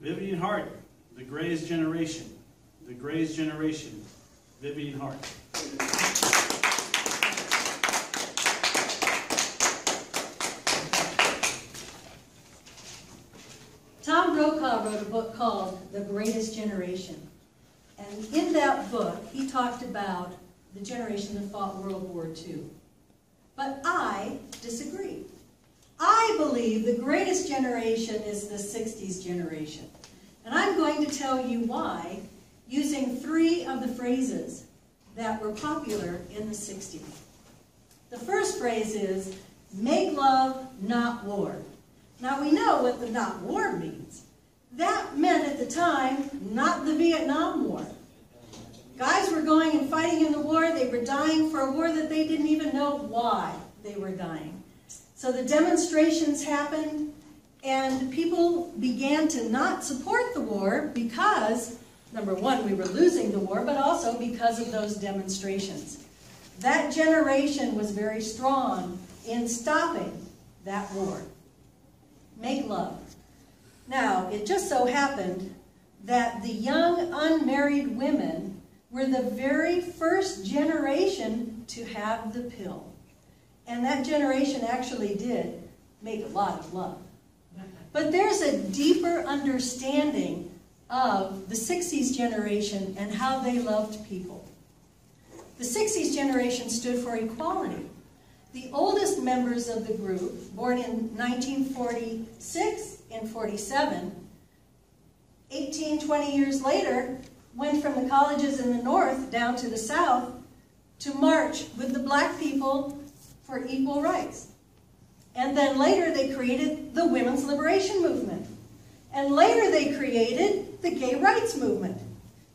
Vivian Harte, The Gray's Generation. The Gray's Generation, Vivian Harte. Tom Brokaw wrote a book called The Greatest Generation. And in that book, he talked about the generation that fought World War II. But I disagree. I believe the greatest generation is the 60s generation. And I'm going to tell you why using 3 of the phrases that were popular in the 60s. The first phrase is, make love, not war. Now we know what the not war means. That meant at the time, not the Vietnam War. Guys were going and fighting in the war. They were dying for a war that they didn't even know why they were dying. So the demonstrations happened, and people began to not support the war because, number one, we were losing the war, but also because of those demonstrations. That generation was very strong in stopping that war. Make love. Now, it just so happened that the young unmarried women were the very first generation to have the pill. And that generation actually did make a lot of love. But there's a deeper understanding of the 60s generation and how they loved people. The 60s generation stood for equality. The oldest members of the group, born in 1946 and 47, 20 years later, went from the colleges in the north down to the south to march with the black people for equal rights. And then later they created the women's liberation movement. And later they created the gay rights movement.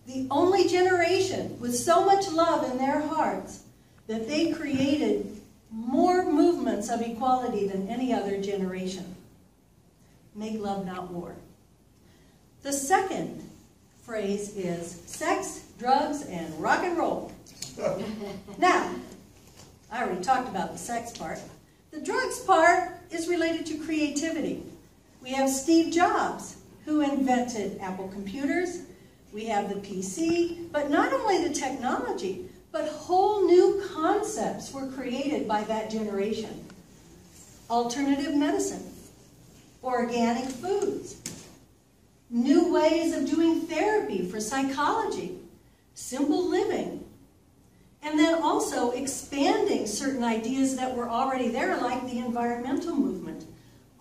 The only generation with so much love in their hearts that they created more movements of equality than any other generation. Make love, not war. The second phrase is sex, drugs, and rock and roll. Now, I already talked about the sex part. The drugs part is related to creativity. We have Steve Jobs, who invented Apple computers. We have the PC, but not only the technology, but whole new concepts were created by that generation. Alternative medicine, organic foods, new ways of doing therapy for psychology, simple living, and then also expanding certain ideas that were already there, like the environmental movement.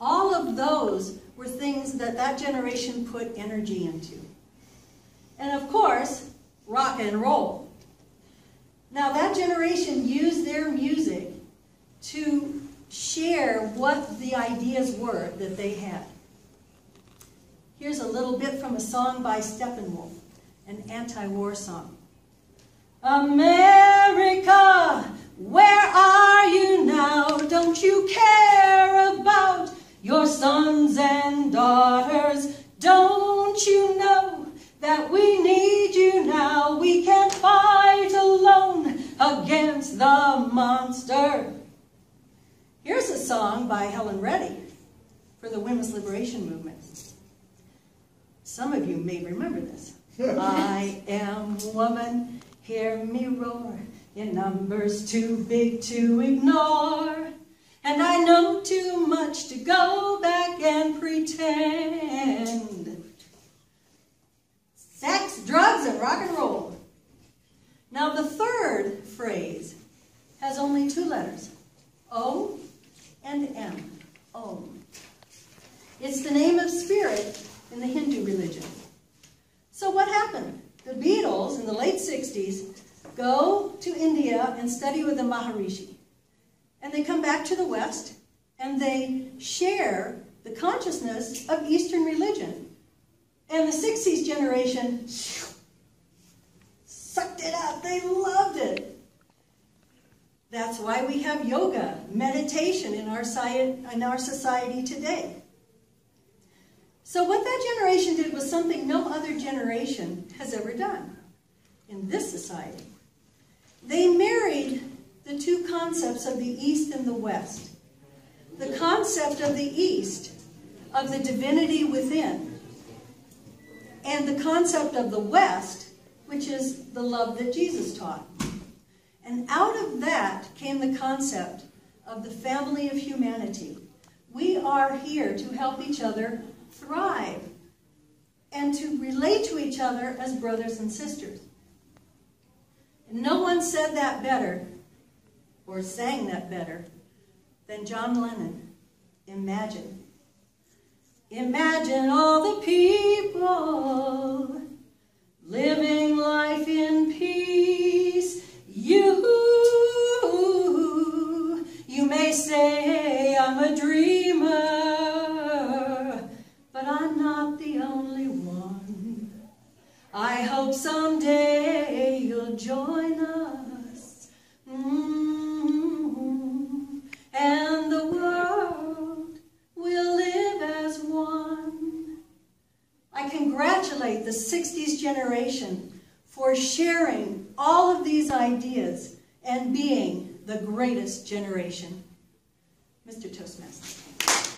All of those were things that that generation put energy into. And of course, rock and roll. Now that generation used their music to share what the ideas were that they had. Here's a little bit from a song by Steppenwolf, an anti-war song. America, where are you now? Don't you care about your sons and daughters? Don't you know that we need you now? We can't fight alone against the monster. Here's a song by Helen Reddy for the Women's Liberation Movement. Some of you may remember this. I am woman, hear me roar, in numbers too big to ignore. And I know too much to go back and pretend. Sex, drugs, and rock and roll. Now the third phrase has only 2 letters, O and M, Om. It's the name of spirit in the Hindu religion. So what happened? The Beatles in the late 60s go to India and study with the Maharishi. And they come back to the West and they share the consciousness of Eastern religion. And the 60s generation sucked it up. They loved it. That's why we have yoga, meditation in our society today. So what that generation did was something no other generation has ever done in this society. They married the 2 concepts of the East and the West. The concept of the East, of the divinity within, and the concept of the West, which is the love that Jesus taught. And out of that came the concept of the family of humanity. We are here to help each other thrive and to relate to each other as brothers and sisters. And no one said that better or sang that better than John Lennon. Imagine. Imagine all the people living life in peace. You may say I'm a dreamer, but I'm not the only one. I hope someday you'll join us. And the world will live as one. I congratulate the 60s generation for sharing all of these ideas and being the greatest generation. Mr. Toastmaster.